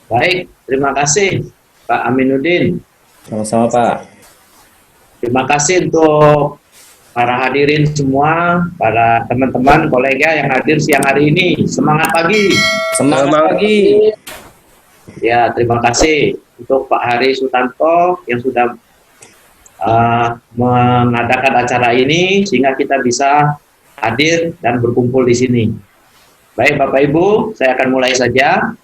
Baik, terima kasih Pak Aminuddin. Sama-sama Pak. Terima kasih untuk para hadirin semua, para teman-teman, kolega yang hadir siang hari ini. Semangat pagi. Semangat pagi. Ya, terima kasih untuk Pak Hari Sutanto yang sudah mengadakan acara ini sehingga kita bisa hadir dan berkumpul di sini. Baik Bapak Ibu, saya akan mulai saja.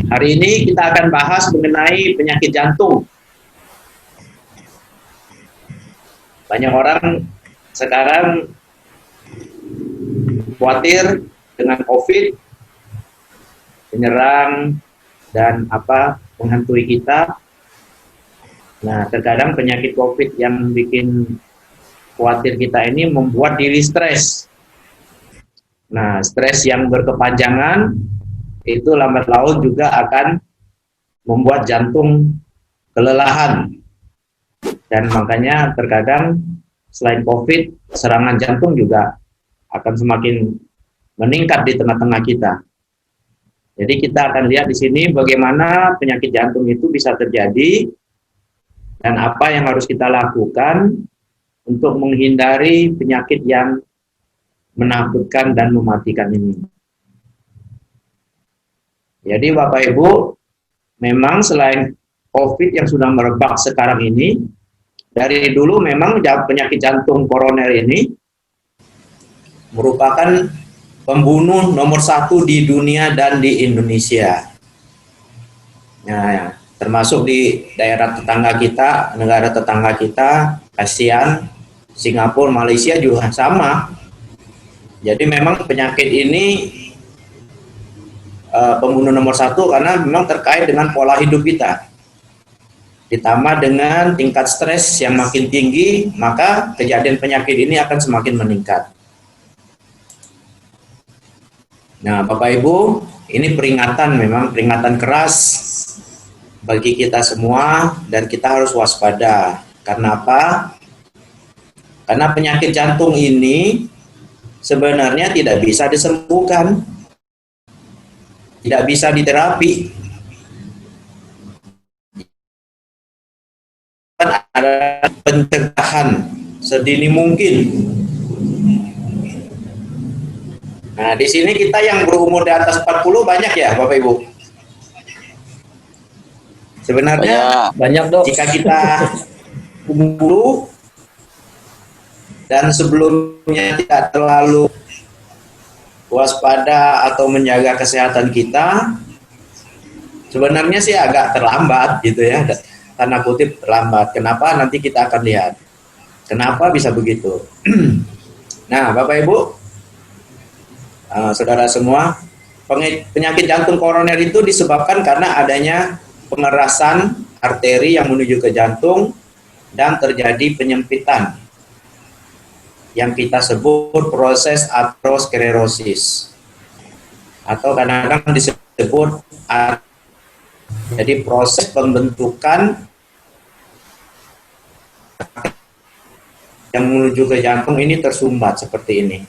Hari ini kita akan bahas mengenai penyakit jantung. Banyak orang sekarang khawatir dengan COVID, menyerang dan menghantui kita. Nah, terkadang penyakit COVID yang bikin khawatir kita ini membuat diri stres. Nah, stres yang berkepanjangan itu lambat laun juga akan membuat jantung kelelahan. Dan makanya terkadang selain COVID, serangan jantung juga akan semakin meningkat di tengah-tengah kita. Jadi kita akan lihat di sini bagaimana penyakit jantung itu bisa terjadi dan apa yang harus kita lakukan untuk menghindari penyakit yang menakutkan dan mematikan ini. Jadi Bapak Ibu, memang selain COVID yang sudah merebak sekarang ini, dari dulu memang penyakit jantung koroner ini merupakan pembunuh nomor 1 di dunia dan di Indonesia. Nah, termasuk di daerah tetangga kita, negara tetangga kita, ASEAN, Singapura, Malaysia juga sama. Jadi memang penyakit ini pembunuh nomor 1 karena memang terkait dengan pola hidup kita. Ditambah dengan tingkat stres yang makin tinggi, maka kejadian penyakit ini akan semakin meningkat. Nah, Bapak Ibu, ini peringatan, memang peringatan keras bagi kita semua dan kita harus waspada. Karena apa? Karena penyakit jantung ini sebenarnya tidak bisa disembuhkan, tidak bisa diterapi. Ada pencegahan sedini mungkin. Nah, di sini kita yang berumur di atas 40 banyak ya, Bapak Ibu? Sebenarnya banyak dok. Jika kita umur dan sebelumnya tidak terlalu waspada atau menjaga kesehatan kita, sebenarnya sih agak terlambat gitu ya, tanda kutip terlambat. Kenapa? Nanti kita akan lihat. Kenapa bisa begitu? Nah, Bapak Ibu, saudara semua, penyakit jantung koroner itu disebabkan karena adanya pengerasan arteri yang menuju ke jantung dan terjadi penyempitan yang kita sebut proses aterosklerosis atau kadang-kadang disebut jadi proses pembentukan yang menuju ke jantung ini tersumbat seperti ini.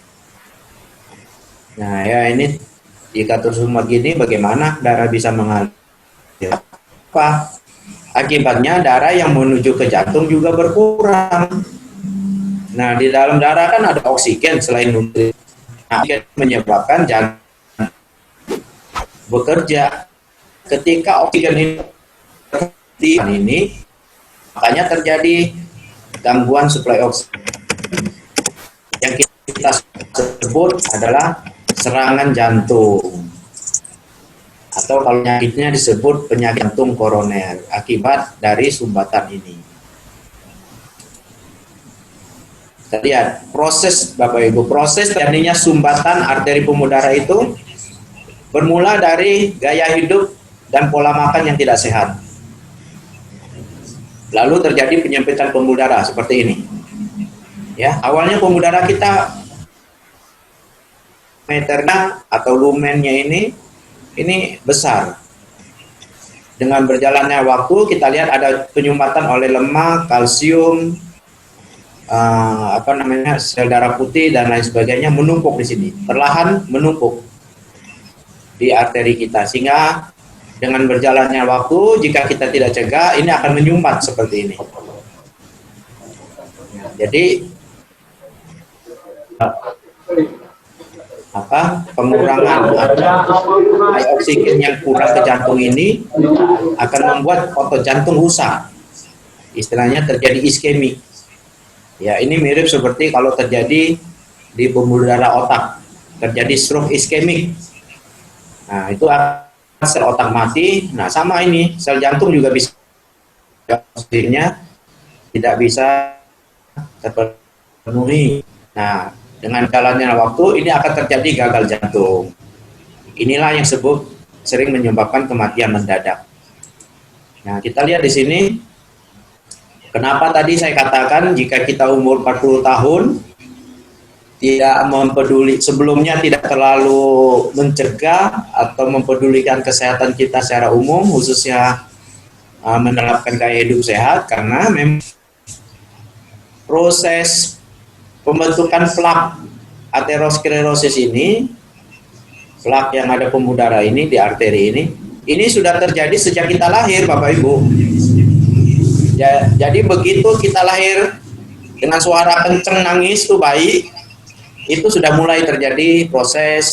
Nah ya, ini jika tersumbat gini bagaimana darah bisa mengalir? Apa? Akibatnya darah yang menuju ke jantung juga berkurang. Nah, di dalam darah kan ada oksigen selain nutrisi. Nah, menyebabkan jantung bekerja. Ketika oksigen ini makanya terjadi gangguan suplai oksigen. Yang kita sebut adalah serangan jantung. Atau kalau penyakitnya disebut penyakit jantung koroner akibat dari sumbatan ini. Kita lihat proses Bapak Ibu, proses terjadinya sumbatan arteri pembuluh darah itu bermula dari gaya hidup dan pola makan yang tidak sehat. Lalu terjadi penyempitan pembuluh darah seperti ini. Ya, awalnya pembuluh darah kita meternya atau lumennya ini besar. Dengan berjalannya waktu kita lihat ada penyumbatan oleh lemak, kalsium, sel darah putih dan lain sebagainya menumpuk di sini, perlahan menumpuk. di arteri kita, sehingga dengan berjalannya waktu, jika kita tidak cegah, ini akan menyumbat seperti ini. Jadi pengurangan oksigen yang kurang ke jantung ini akan membuat otot jantung rusak. Istilahnya terjadi iskemi. Ya, ini mirip seperti kalau terjadi di pembuluh darah otak, terjadi stroke iskemik. Nah, itu sel otak mati. Nah, sama ini, sel jantung juga bisa oksigennya tidak bisa terpenuhi. Nah, dengan jalannya waktu ini akan terjadi gagal jantung. Inilah yang sering menyebabkan kematian mendadak. Nah, kita lihat di sini, kenapa tadi saya katakan jika kita umur 40 tahun tidak mempeduli, sebelumnya tidak terlalu mencegah atau mempedulikan kesehatan kita secara umum, khususnya menerapkan gaya hidup sehat, karena memang proses pembentukan plak aterosklerosis ini, plak yang ada pembuluh darah ini di arteri ini sudah terjadi sejak kita lahir, Bapak Ibu. Jadi begitu kita lahir dengan suara kenceng nangis tuh bayi, itu sudah mulai terjadi proses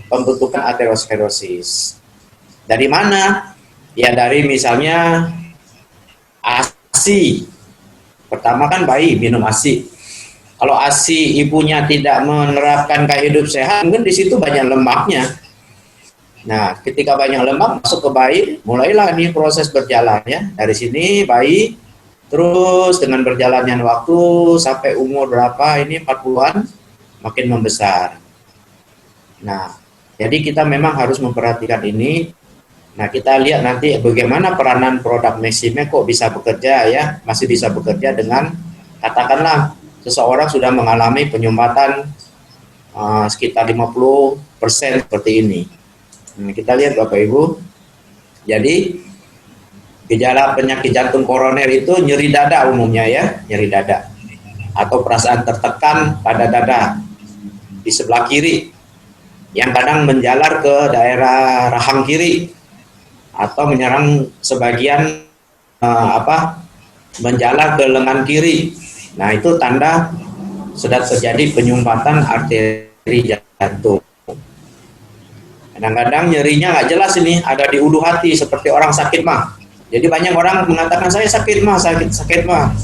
pembentukan aterosklerosis. Dari mana? Ya dari misalnya ASI. Pertama kan bayi minum ASI. Kalau ASI ibunya tidak menerapkan gaya hidup sehat, mungkin di situ banyak lemaknya. Nah, ketika banyak lemak masuk ke bayi, mulailah nih proses berjalannya. Dari sini bayi terus dengan berjalannya waktu sampai umur berapa ini 40-an makin membesar. Nah, jadi kita memang harus memperhatikan ini. Nah, kita lihat nanti bagaimana peranan produk Maxime kok bisa bekerja ya, masih bisa bekerja dengan katakanlah seseorang sudah mengalami penyumbatan sekitar 50% seperti ini. Nah, kita lihat Bapak Ibu. Jadi gejala penyakit jantung koroner itu nyeri dada umumnya ya, nyeri dada atau perasaan tertekan pada dada di sebelah kiri yang kadang menjalar ke daerah rahang kiri atau menyerang sebagian menjalar ke lengan kiri. Nah, itu tanda sudah terjadi penyumbatan arteri jantung. Kadang-kadang nyerinya nggak jelas ini, ada di ulu hati seperti orang sakit mah. Jadi banyak orang mengatakan saya sakit mah, sakit mah.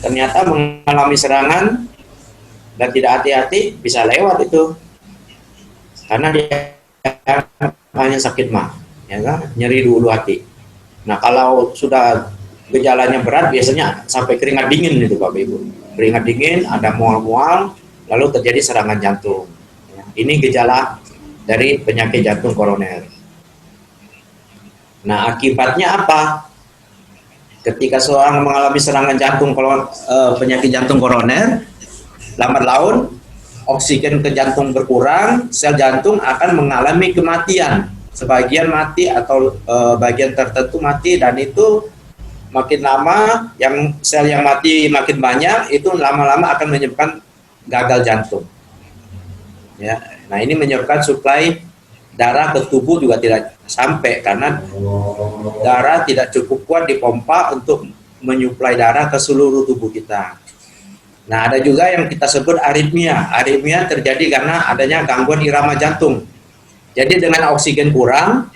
Ternyata mengalami serangan dan tidak hati-hati bisa lewat itu. Karena dia hanya sakit mah, ya kan? Nyeri di ulu hati. Nah, kalau sudah gejalanya berat biasanya sampai keringat dingin itu Bapak Ibu. Keringat dingin, ada mual-mual, lalu terjadi serangan jantung. Ini gejala dari penyakit jantung koroner. Nah, akibatnya apa? Ketika seorang mengalami serangan jantung penyakit jantung koroner, lambat laun oksigen ke jantung berkurang, sel jantung akan mengalami kematian. Sebagian mati atau bagian tertentu mati, dan itu makin lama yang sel yang mati makin banyak, itu lama-lama akan menyebabkan gagal jantung. Ya, nah ini menyebabkan suplai darah ke tubuh juga tidak sampai karena darah tidak cukup kuat dipompa untuk menyuplai darah ke seluruh tubuh kita. Nah, ada juga yang kita sebut aritmia. Aritmia terjadi karena adanya gangguan irama jantung. Jadi dengan oksigen kurang,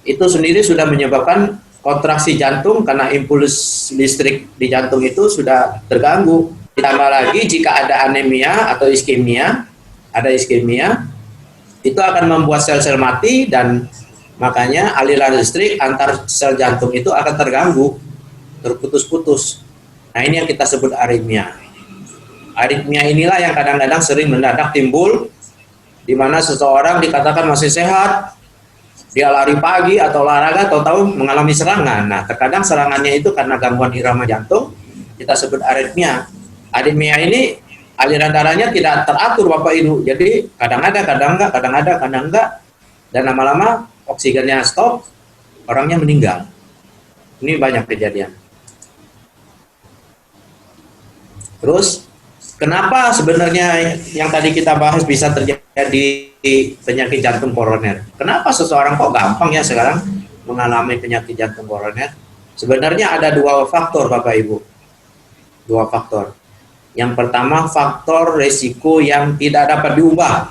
itu sendiri sudah menyebabkan kontraksi jantung karena impuls listrik di jantung itu sudah terganggu. Ditambah lagi jika ada anemia atau iskemia, itu akan membuat sel-sel mati dan makanya aliran listrik antar sel jantung itu akan terganggu, terputus-putus. Nah, ini yang kita sebut aritmia. Aritmia inilah yang kadang-kadang sering mendadak timbul, di mana seseorang dikatakan masih sehat, dia lari pagi atau olahraga, tahu-tahu mengalami serangan. Nah, terkadang serangannya itu karena gangguan irama jantung, kita sebut aritmia. Aritmia ini aliran darahnya tidak teratur Bapak Ibu, jadi kadang ada, kadang enggak, dan lama-lama oksigennya stop, orangnya meninggal. Ini banyak kejadian. Terus Kenapa sebenarnya yang tadi kita bahas bisa terjadi penyakit jantung koroner? Kenapa seseorang kok gampang ya sekarang mengalami penyakit jantung koroner? Sebenarnya ada dua faktor, Bapak Ibu. Dua faktor. Yang pertama, faktor resiko yang tidak dapat diubah.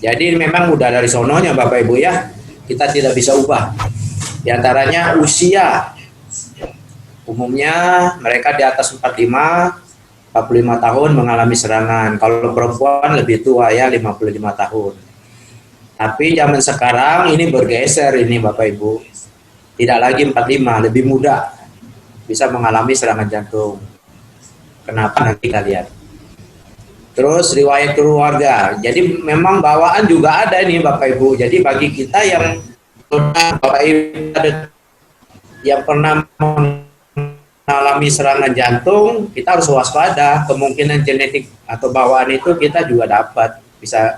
Jadi memang udah dari sononya, Bapak Ibu ya, kita tidak bisa ubah. Di antaranya usia. Umumnya mereka di atas 45 tahun mengalami serangan. Kalau perempuan lebih tua ya, 55 tahun. Tapi zaman sekarang ini bergeser ini Bapak Ibu. Tidak lagi 45, lebih muda bisa mengalami serangan jantung. Kenapa nanti kita lihat. Terus riwayat keluarga. Jadi memang bawaan juga ada ini Bapak Ibu. Jadi bagi kita yang Bapak Ibu yang pernah mengalami serangan jantung, kita harus waspada. Kemungkinan genetik atau bawaan itu kita juga dapat,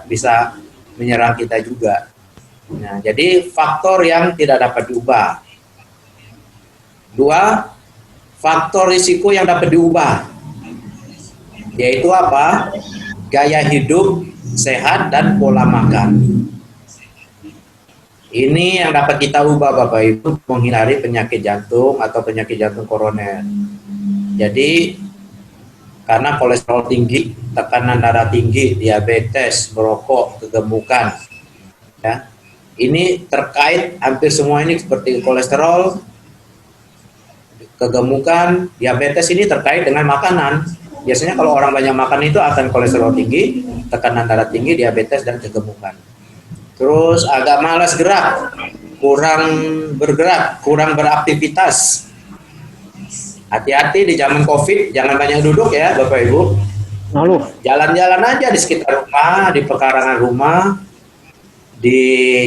bisa menyerang kita juga. Nah, jadi faktor yang tidak dapat diubah. Dua, faktor risiko yang dapat diubah, yaitu apa? Gaya hidup sehat dan pola makan. Ini yang dapat kita ubah Bapak Ibu, menghindari penyakit jantung atau penyakit jantung koroner. Jadi karena kolesterol tinggi, tekanan darah tinggi, diabetes, merokok, kegemukan, ya, ini terkait hampir semua ini seperti kolesterol, kegemukan, diabetes ini terkait dengan makanan. Biasanya kalau orang banyak makan itu akan kolesterol tinggi, tekanan darah tinggi, diabetes, dan kegemukan. Terus agak malas gerak, kurang bergerak, kurang beraktivitas. Hati-hati di zaman COVID, jangan banyak duduk ya Bapak Ibu. Jalan-jalan aja di sekitar rumah, di pekarangan rumah, di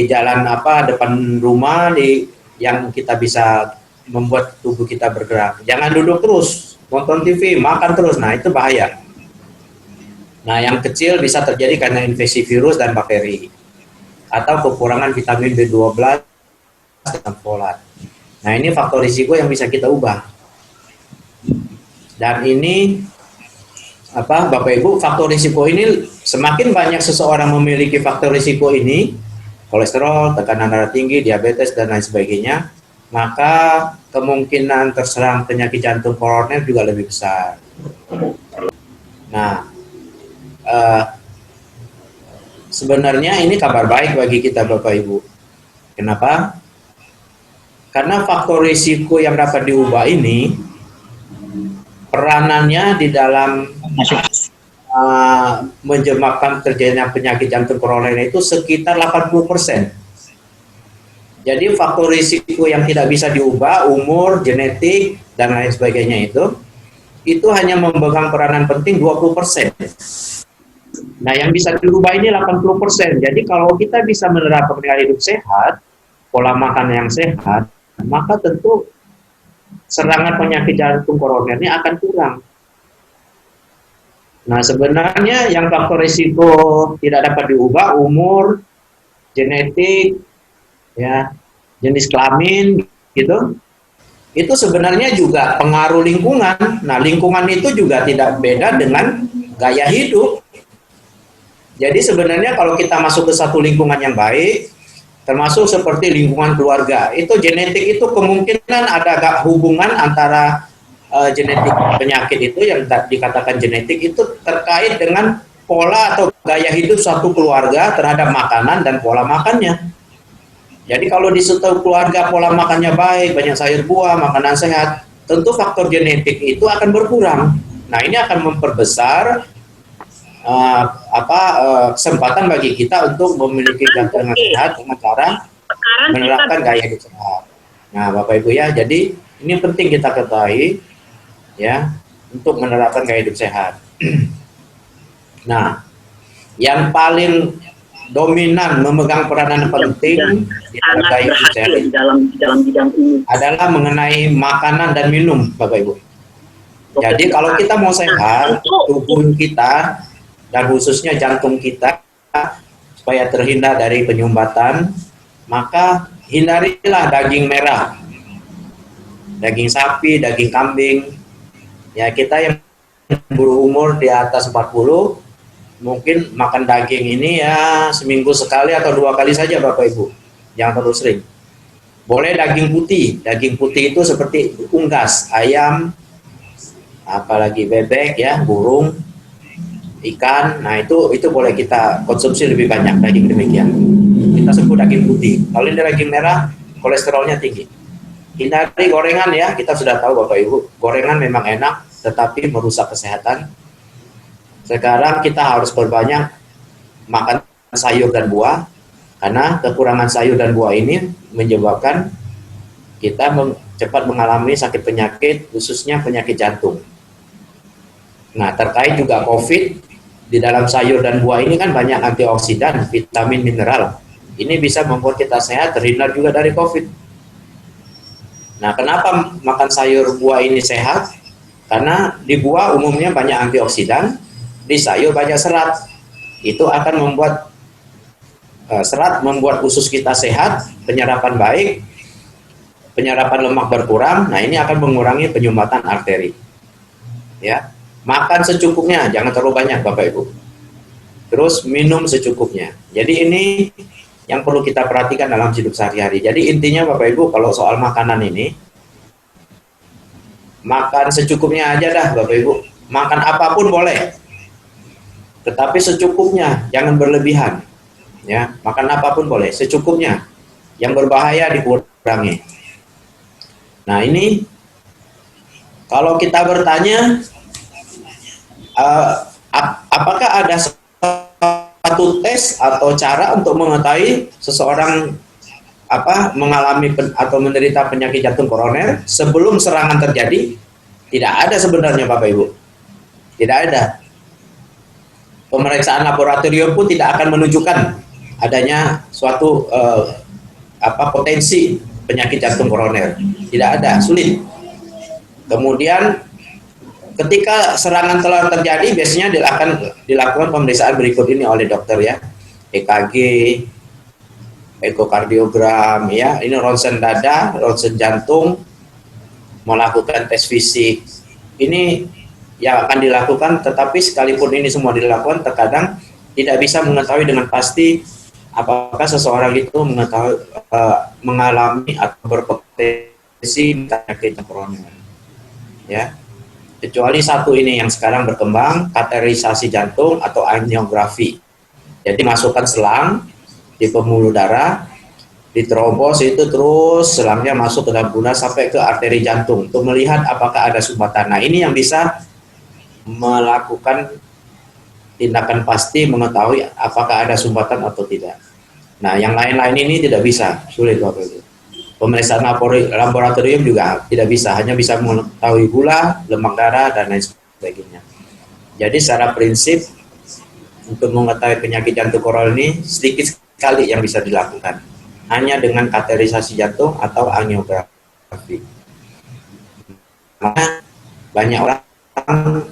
jalan depan rumah, yang kita bisa membuat tubuh kita bergerak. Jangan duduk terus, nonton TV, makan terus. Nah, itu bahaya. Nah, yang kecil bisa terjadi karena infeksi virus dan bakteri atau kekurangan vitamin B12 dan folat. Nah, ini faktor risiko yang bisa kita ubah. Dan ini Bapak Ibu, faktor risiko ini semakin banyak seseorang memiliki faktor risiko ini, kolesterol, tekanan darah tinggi, diabetes, dan lain sebagainya, maka kemungkinan terserang penyakit jantung koroner juga lebih besar. Nah, sebenarnya ini kabar baik bagi kita Bapak Ibu. Kenapa? Karena faktor risiko yang dapat diubah ini, peranannya di dalam menyebabkan terjadinya penyakit jantung koroner itu sekitar 80%. Jadi faktor risiko yang tidak bisa diubah, umur, genetik, dan lain sebagainya itu hanya memegang peranan penting 20%. Nah, yang bisa dirubah ini 80%. Jadi kalau kita bisa menerapkan gaya hidup sehat, pola makan yang sehat, maka tentu serangan penyakit jantung koroner ini akan kurang. Nah, sebenarnya yang faktor risiko tidak dapat diubah, umur, genetik, ya, jenis kelamin gitu, itu sebenarnya juga pengaruh lingkungan. Nah, lingkungan itu juga tidak beda dengan gaya hidup. Jadi sebenarnya kalau kita masuk ke satu lingkungan yang baik, termasuk seperti lingkungan keluarga, itu genetik itu kemungkinan ada hubungan antara genetik penyakit itu yang dikatakan genetik itu terkait dengan pola atau gaya hidup satu keluarga terhadap makanan dan pola makannya. Jadi kalau di suatu keluarga pola makannya baik, banyak sayur buah, makanan sehat, tentu faktor genetik itu akan berkurang. Nah, ini akan memperbesar kesempatan bagi kita untuk memiliki jantung sehat dengan cara menerapkan gaya hidup sehat. Nah, Bapak Ibu ya, jadi ini penting kita ketahui ya untuk menerapkan gaya hidup sehat. Nah, yang paling dominan memegang peranan penting di dalam gaya hidup sehat dalam bidang ini adalah mengenai makanan dan minum, Bapak Ibu. Jadi kalau kita mau sehat, tubuh kita dan khususnya jantung kita supaya terhindar dari penyumbatan, maka hindarilah daging merah, daging sapi, daging kambing. Ya, kita yang berumur di atas 40, mungkin makan daging ini ya seminggu sekali atau 2 kali saja Bapak Ibu. Jangan terlalu sering. Boleh daging putih. Daging putih itu seperti unggas, ayam, apalagi bebek ya, burung, ikan. Nah, itu boleh kita konsumsi lebih banyak daging demikian. Kita sebut daging putih. Kalau ini daging merah, kolesterolnya tinggi. Hindari gorengan ya, kita sudah tahu Bapak Ibu, gorengan memang enak, tetapi merusak kesehatan. Sekarang kita harus perbanyak makan sayur dan buah, karena kekurangan sayur dan buah ini menyebabkan kita cepat mengalami sakit penyakit, khususnya penyakit jantung. Nah, terkait juga COVID, di dalam sayur dan buah ini kan banyak antioksidan, vitamin, mineral. Ini bisa membuat kita sehat, terhindar juga dari COVID. Nah, kenapa makan sayur buah ini sehat? Karena di buah umumnya banyak antioksidan, di sayur banyak serat. Itu akan membuat serat membuat usus kita sehat, penyerapan baik, penyerapan lemak berkurang. Nah, ini akan mengurangi penyumbatan arteri. Ya, makan secukupnya, jangan terlalu banyak Bapak Ibu. Terus minum secukupnya. Jadi ini yang perlu kita perhatikan dalam hidup sehari-hari. Jadi intinya Bapak Ibu, kalau soal makanan ini, makan secukupnya aja dah Bapak Ibu. Makan apapun boleh, tetapi secukupnya, jangan berlebihan. Ya, makan apapun boleh, secukupnya. Yang berbahaya dikurangi. Nah, ini kalau kita bertanya, apakah ada satu tes atau cara untuk mengetahui seseorang mengalami atau menderita penyakit jantung koroner sebelum serangan terjadi? Tidak ada sebenarnya Bapak Ibu. Tidak ada. Pemeriksaan laboratorium pun tidak akan menunjukkan adanya suatu potensi penyakit jantung koroner. Tidak ada, sulit. Kemudian ketika serangan telah terjadi, biasanya akan dilakukan pemeriksaan berikut ini oleh dokter ya. EKG, ekokardiogram ya, ini ronsen dada, ronsen jantung, melakukan tes fisik. Ini yang akan dilakukan, tetapi sekalipun ini semua dilakukan, terkadang tidak bisa mengetahui dengan pasti apakah seseorang itu mengalami atau berpotensi penyakit koroner. Ya, kecuali satu ini yang sekarang berkembang, kateterisasi jantung atau angiografi. Jadi masukkan selang di pembuluh darah, diterobos itu terus selangnya masuk ke dalam guna sampai ke arteri jantung untuk melihat apakah ada sumbatan. Nah, ini yang bisa melakukan tindakan pasti mengetahui apakah ada sumbatan atau tidak. Nah, yang lain-lain ini tidak bisa, sulit Bapak Ibu. Pemeriksaan laboratorium juga tidak bisa, hanya bisa mengetahui gula, lemak darah, dan lain sebagainya. Jadi secara prinsip untuk mengetahui penyakit jantung koroner ini sedikit sekali yang bisa dilakukan, hanya dengan kateterisasi jantung atau angiografi. Maka banyak orang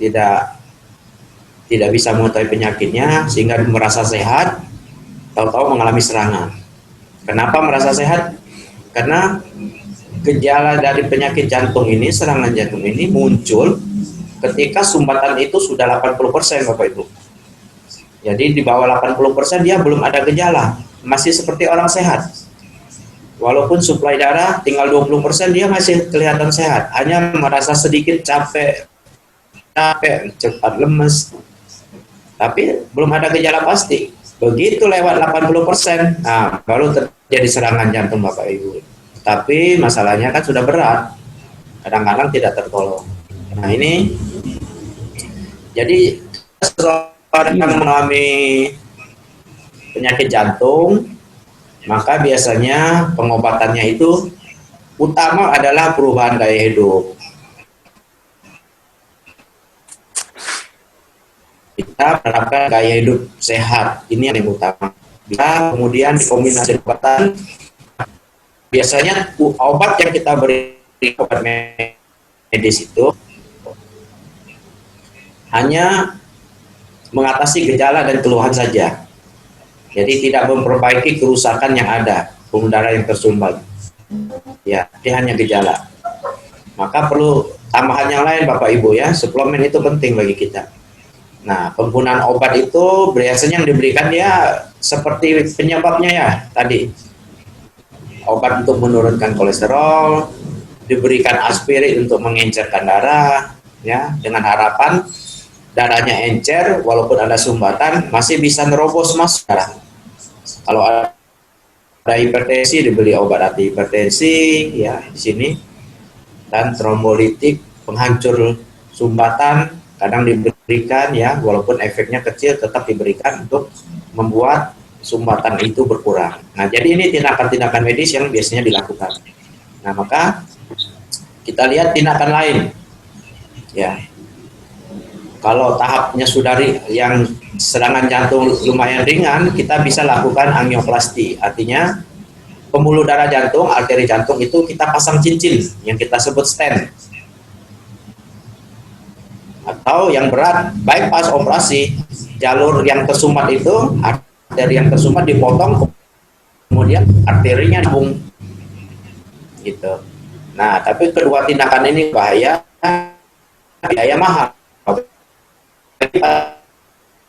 tidak bisa mengetahui penyakitnya sehingga merasa sehat, tahu-tahu mengalami serangan. Kenapa merasa sehat? Karena gejala dari penyakit jantung ini, serangan jantung ini muncul ketika sumbatan itu sudah 80% Bapak Ibu. Jadi di bawah 80% dia belum ada gejala, masih seperti orang sehat. Walaupun suplai darah tinggal 20%, dia masih kelihatan sehat, hanya merasa sedikit capek, cepat lemes, tapi belum ada gejala pasti. Begitu lewat 80%, nah baru terjadi serangan jantung Bapak Ibu. Tapi masalahnya kan sudah berat, kadang-kadang tidak tertolong. Nah, ini jadi seseorang yang mengalami penyakit jantung, maka biasanya pengobatannya itu utama adalah perubahan gaya hidup. Kita menerapkan gaya hidup sehat, ini yang utama. Bisa kemudian dikombinasi obat. Biasanya obat yang kita beri, obat medis itu hanya mengatasi gejala dan keluhan saja. Jadi tidak memperbaiki kerusakan yang ada, pembuluh darah yang tersumbat. Ya, ini hanya gejala. Maka perlu tambahan yang lain Bapak Ibu ya, suplemen itu penting bagi kita. Nah, penggunaan obat itu biasanya yang diberikan ya seperti penyebabnya ya tadi. Obat untuk menurunkan kolesterol, diberikan aspirin untuk mengencerkan darah, ya, dengan harapan darahnya encer, walaupun ada sumbatan masih bisa nerobos masuk darah. Kalau ada hipertensi diberi obat anti hipertensi, ya di sini, dan trombolitik penghancur sumbatan kadang diberikan ya, walaupun efeknya kecil tetap diberikan untuk membuat sumbatan itu berkurang. Nah, jadi ini tindakan-tindakan medis yang biasanya dilakukan. Nah, maka kita lihat tindakan lain. Ya. Kalau tahapnya sudah yang serangan jantung lumayan ringan, kita bisa lakukan angioplasti. Artinya pembuluh darah jantung, arteri jantung itu kita pasang cincin yang kita sebut stent. Atau yang berat, bypass operasi, jalur yang tersumbat itu, arteri yang tersumbat dipotong, kemudian arterinya nyambung gitu. Nah, tapi kedua tindakan ini bahaya, biaya mahal.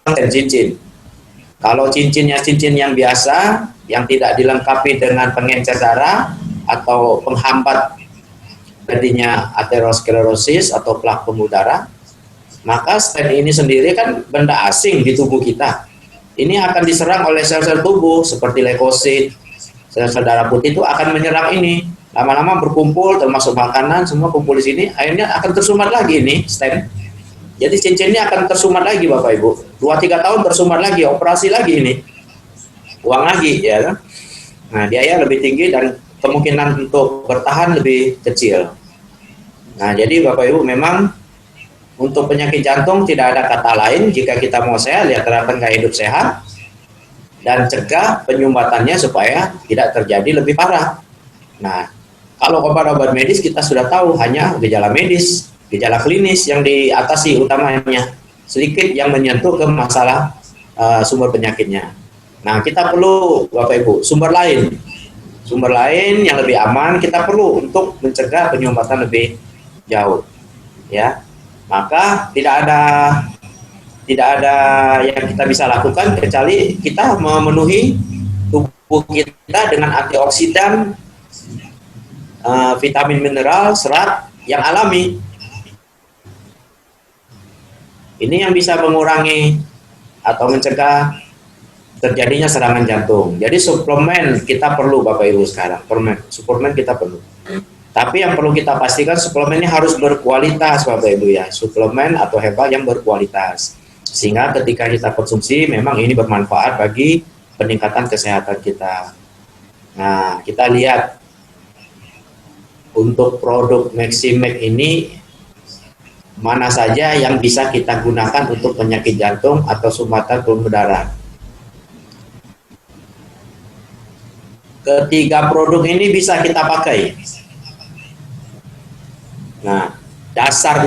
Cincin. Kalau cincinnya cincin yang biasa, yang tidak dilengkapi dengan pengencer darah atau penghambat jadinya aterosklerosis atau plak pembuluh darah, maka stent ini sendiri kan benda asing di tubuh kita. Ini akan diserang oleh sel-sel tubuh seperti leukosit, sel-sel darah putih itu akan menyerang ini. Lama-lama berkumpul, termasuk makanan, semua kumpul di sini, akhirnya akan tersumbat lagi ini stent. Jadi cincinnya akan tersumbat lagi Bapak Ibu. 2-3 tahun tersumbat lagi, operasi lagi ini. Uang lagi ya kan. Nah, biaya lebih tinggi dan kemungkinan untuk bertahan lebih kecil. Nah, jadi Bapak Ibu memang untuk penyakit jantung tidak ada kata lain jika kita mau sehat, ya terapkan gaya hidup sehat dan cegah penyumbatannya supaya tidak terjadi lebih parah. Nah, kalau obat-obat medis kita sudah tahu hanya gejala medis, gejala klinis yang diatasi utamanya, sedikit yang menyentuh ke masalah sumber penyakitnya. Nah, kita perlu Bapak Ibu sumber lain yang lebih aman kita perlu untuk mencegah penyumbatan lebih jauh, ya. Maka tidak ada yang kita bisa lakukan kecuali kita memenuhi tubuh kita dengan antioksidan, vitamin mineral, serat yang alami. Ini yang bisa mengurangi atau mencegah terjadinya serangan jantung. Jadi suplemen kita perlu Bapak Ibu sekarang, suplemen kita perlu. Tapi yang perlu kita pastikan suplemennya harus berkualitas Bapak Ibu ya, suplemen atau herbal yang berkualitas. Sehingga ketika kita konsumsi memang ini bermanfaat bagi peningkatan kesehatan kita. Nah, kita lihat untuk produk Maximax ini mana saja yang bisa kita gunakan untuk penyakit jantung atau sumbatan pembuluh darah. Ketiga produk ini bisa kita pakai. Nah, dasar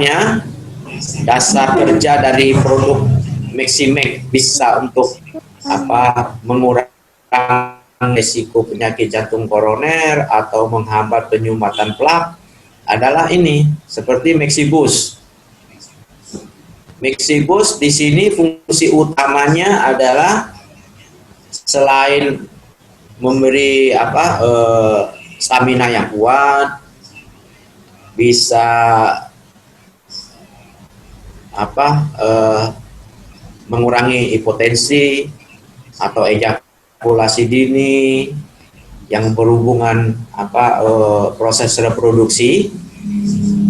kerja dari produk Maximax bisa untuk mengurangi risiko penyakit jantung koroner atau menghambat penyumbatan plak adalah ini, seperti Maxibus. Maxibus di sini fungsi utamanya adalah selain memberi stamina yang kuat, bisa mengurangi hipotensi atau ejakulasi dini yang berhubungan proses reproduksi.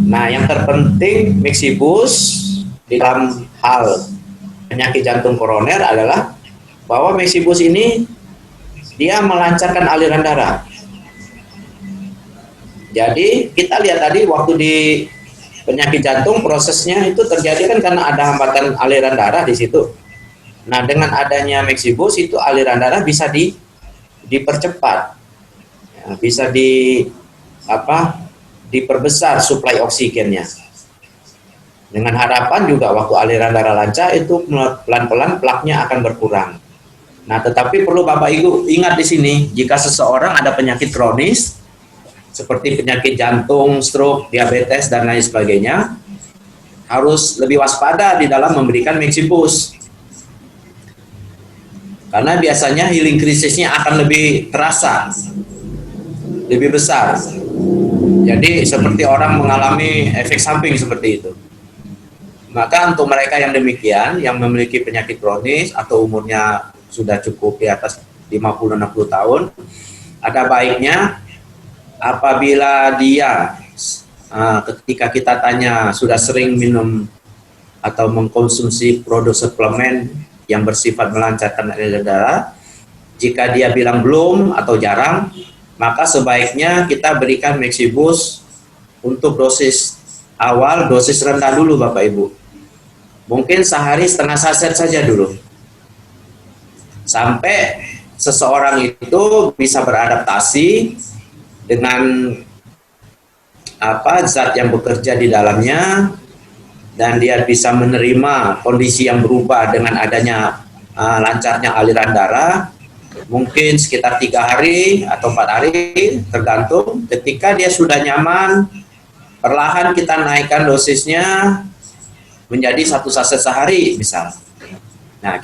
Nah, yang terpenting Maxibus di dalam hal penyakit jantung koroner adalah bahwa Maxibus ini dia melancarkan aliran darah. Jadi kita lihat tadi waktu di penyakit jantung prosesnya itu terjadi kan karena ada hambatan aliran darah di situ. Nah, dengan adanya Maxibus itu aliran darah bisa dipercepat, ya, bisa diperbesar suplai oksigennya. Dengan harapan juga waktu aliran darah lancar itu pelan-pelan plaknya akan berkurang. Nah, tetapi perlu Bapak Ibu ingat di sini, jika seseorang ada penyakit kronis seperti penyakit jantung, stroke, diabetes, dan lain sebagainya, harus lebih waspada di dalam memberikan Maxibus. Karena biasanya healing krisisnya akan lebih terasa, lebih besar. Jadi seperti orang mengalami efek samping seperti itu. Maka untuk mereka yang demikian, yang memiliki penyakit kronis atau umurnya sudah cukup di atas 50-60 tahun, ada baiknya apabila dia ketika kita tanya sudah sering minum atau mengkonsumsi produk suplemen yang bersifat melancarkan aliran darah, jika dia bilang belum atau jarang, maka sebaiknya kita berikan Maxibus untuk dosis awal, dosis rendah dulu Bapak Ibu. Mungkin sehari setengah saset saja dulu. Sampai seseorang itu bisa beradaptasi dengan zat yang bekerja di dalamnya, dan dia bisa menerima kondisi yang berubah dengan adanya lancarnya aliran darah. Mungkin sekitar 3 hari atau 4 hari, tergantung. Ketika dia sudah nyaman, perlahan kita naikkan dosisnya menjadi 1 saset sehari misal. Nah,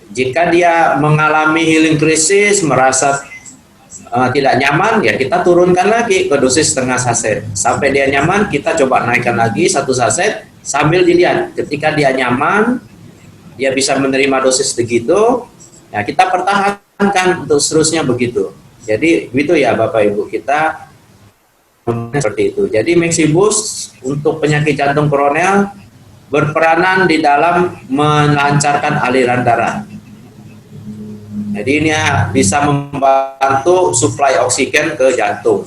jika dia mengalami healing krisis, merasa tidak nyaman, ya kita turunkan lagi ke dosis setengah saset. Sampai dia nyaman, kita coba naikkan lagi 1 saset sambil dilihat. Ketika dia nyaman, dia bisa menerima dosis begitu, ya kita pertahankan untuk seterusnya begitu. Jadi begitu ya Bapak Ibu, kita seperti itu. Jadi Maxibus untuk penyakit jantung koroner berperanan di dalam melancarkan aliran darah. Jadi ini bisa membantu suplai oksigen ke jantung.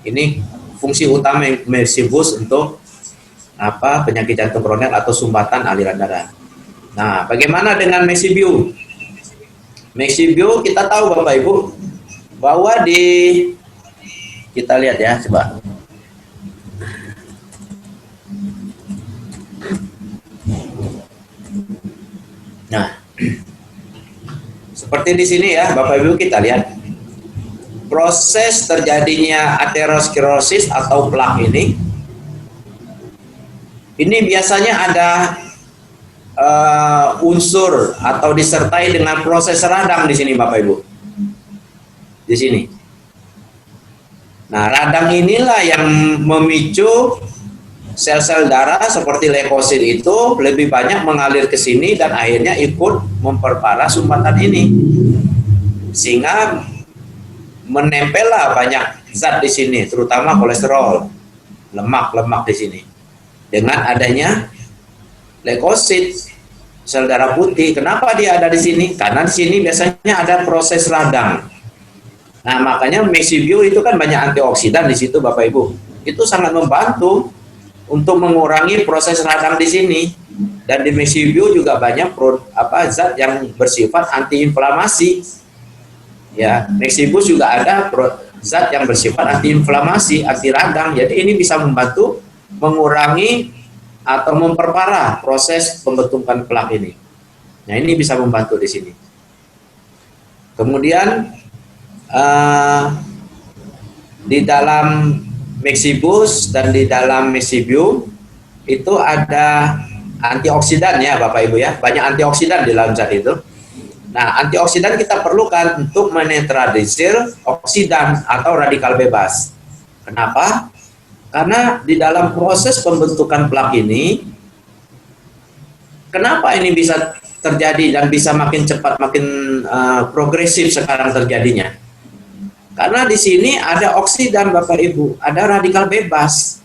Ini fungsi utama Maxibus untuk penyakit jantung koroner atau sumbatan aliran darah. Nah, bagaimana dengan Maxibus? Maxibus kita tahu Bapak Ibu bahwa kita lihat ya, coba. Nah, seperti di sini ya, Bapak Ibu, kita lihat proses terjadinya aterosklerosis atau plak ini biasanya ada unsur atau disertai dengan proses radang di sini, Bapak Ibu. Di sini. Nah, radang inilah yang memicu sel-sel darah seperti leukosit itu lebih banyak mengalir ke sini dan akhirnya ikut memperparah sumbatan ini, sehingga menempellah banyak zat di sini, terutama kolesterol, lemak di sini. Dengan adanya leukosit, sel darah putih, kenapa dia ada di sini? Karena di sini biasanya ada proses radang. Nah, makanya Maxibus itu kan banyak antioksidan di situ, Bapak Ibu. Itu sangat membantu untuk mengurangi proses radang di sini. Dan di Maxibus juga banyak zat yang bersifat antiinflamasi. Ya, Maxibus juga ada zat yang bersifat antiinflamasi, anti radang. Jadi ini bisa membantu mengurangi atau memperparah proses pembentukan plak ini. Nah, ini bisa membantu di sini. Kemudian di dalam Maxibus dan di dalam Maxibus itu ada antioksidan ya Bapak Ibu ya, banyak antioksidan di dalam zat itu. Nah, antioksidan kita perlukan untuk menetralisir oksidan atau radikal bebas. Kenapa? Karena di dalam proses pembentukan plak ini, kenapa ini bisa terjadi dan bisa makin cepat, makin progresif sekarang terjadinya? Karena di sini ada oksidan Bapak Ibu, ada radikal bebas.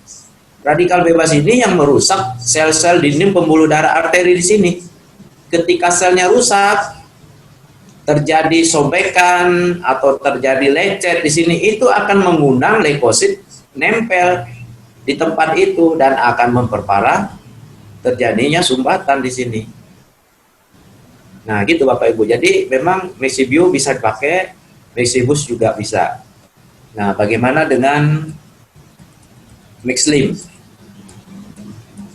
Radikal bebas ini yang merusak sel-sel dinding pembuluh darah arteri di sini. Ketika selnya rusak, terjadi sobekan atau terjadi lecet di sini, itu akan mengundang leukosit nempel di tempat itu dan akan memperparah terjadinya sumbatan di sini. Nah, gitu Bapak Ibu. Jadi memang Maxibus bisa dipakai, Maxibus juga bisa. Nah, bagaimana dengan Maxlim?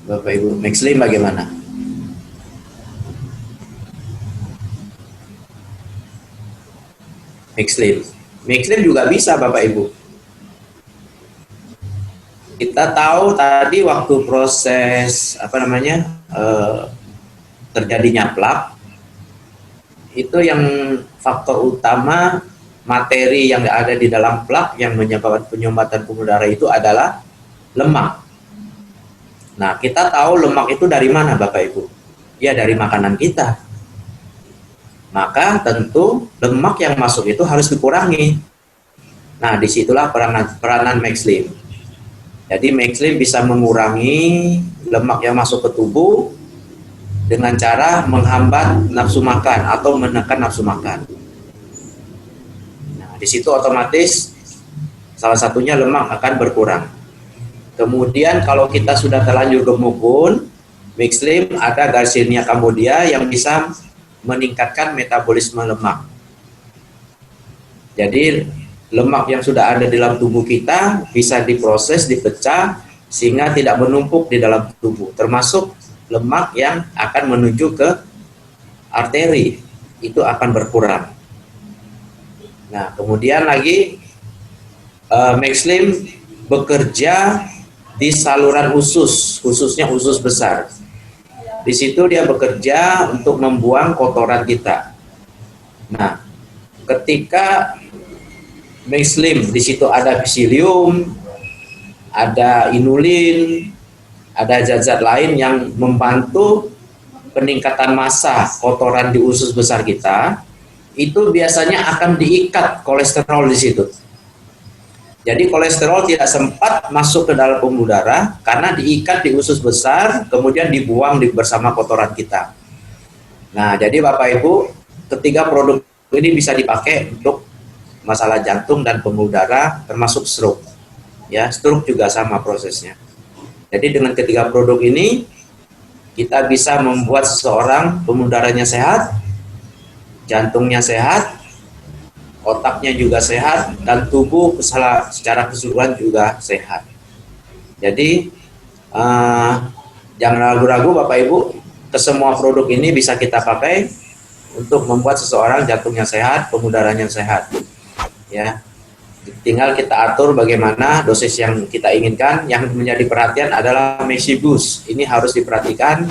Bapak Ibu, Maxlim bagaimana? Maxlim. Mixlim juga bisa Bapak Ibu. Kita tahu tadi waktu proses terjadinya plak, itu yang faktor utama materi yang ada di dalam plak yang menyebabkan penyumbatan pembuluh darah itu adalah lemak. Nah, kita tahu lemak itu dari mana Bapak Ibu? Ya dari makanan kita. Maka tentu lemak yang masuk itu harus dikurangi. Nah, disitulah peranan Mexlim. Jadi Mexlim bisa mengurangi lemak yang masuk ke tubuh dengan cara menghambat nafsu makan atau menekan nafsu makan. Nah, di situ otomatis salah satunya lemak akan berkurang. Kemudian kalau kita sudah terlanjur gemuk pun, Mexlim ada Garcinia cambodia yang bisa meningkatkan metabolisme lemak. Jadi lemak yang sudah ada di dalam tubuh kita bisa diproses, dipecah sehingga tidak menumpuk di dalam tubuh, termasuk lemak yang akan menuju ke arteri, itu akan berkurang. Nah, kemudian lagi Mexlim bekerja di saluran usus, khususnya usus besar. Di situ dia bekerja untuk membuang kotoran kita. Nah, ketika Mexlim di situ ada psyllium, ada inulin, ada zat-zat lain yang membantu peningkatan massa kotoran di usus besar kita, itu biasanya akan diikat kolesterol di situ. Jadi kolesterol tidak sempat masuk ke dalam pembuluh darah karena diikat di usus besar, kemudian dibuang bersama kotoran kita. Nah, jadi Bapak Ibu, ketiga produk ini bisa dipakai untuk masalah jantung dan pembuluh darah, termasuk stroke. Ya, stroke juga sama prosesnya. Jadi dengan ketiga produk ini, kita bisa membuat seseorang pembuluh darahnya sehat, jantungnya sehat, otaknya juga sehat, dan tubuh secara keseluruhan juga sehat. Jadi jangan ragu-ragu Bapak Ibu, kesemua produk ini bisa kita pakai untuk membuat seseorang jantungnya sehat, pembuluh darahnya sehat. Ya, tinggal kita atur bagaimana dosis yang kita inginkan. Yang menjadi perhatian adalah Mexibus. Ini harus diperhatikan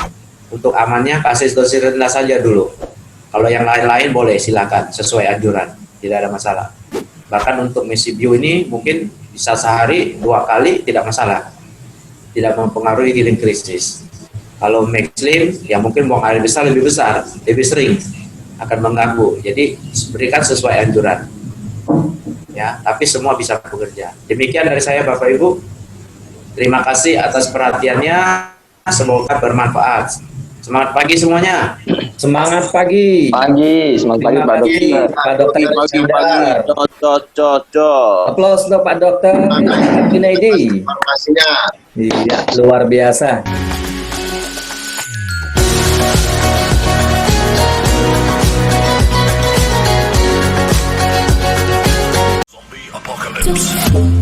untuk amannya, kasih dosis rendah saja dulu. Kalau yang lain-lain boleh, silakan sesuai anjuran. Tidak ada masalah. Bahkan untuk Mexibus ini mungkin bisa sehari 2 kali tidak masalah, tidak mempengaruhi healing krisis. Kalau Mexlim ya mungkin buang air besar, lebih sering akan mengganggu. Jadi berikan sesuai anjuran. Ya, tapi semua bisa bekerja. Demikian dari saya Bapak Ibu. Terima kasih atas perhatiannya. Semoga bermanfaat. Semangat pagi semuanya. Semangat pagi. Semangat pagi Pak Dokter. Pak Dokter Sidar. Aplaus untuk Pak Dokter Junaidi. Informasinya. Iya, luar biasa. Apocalypse.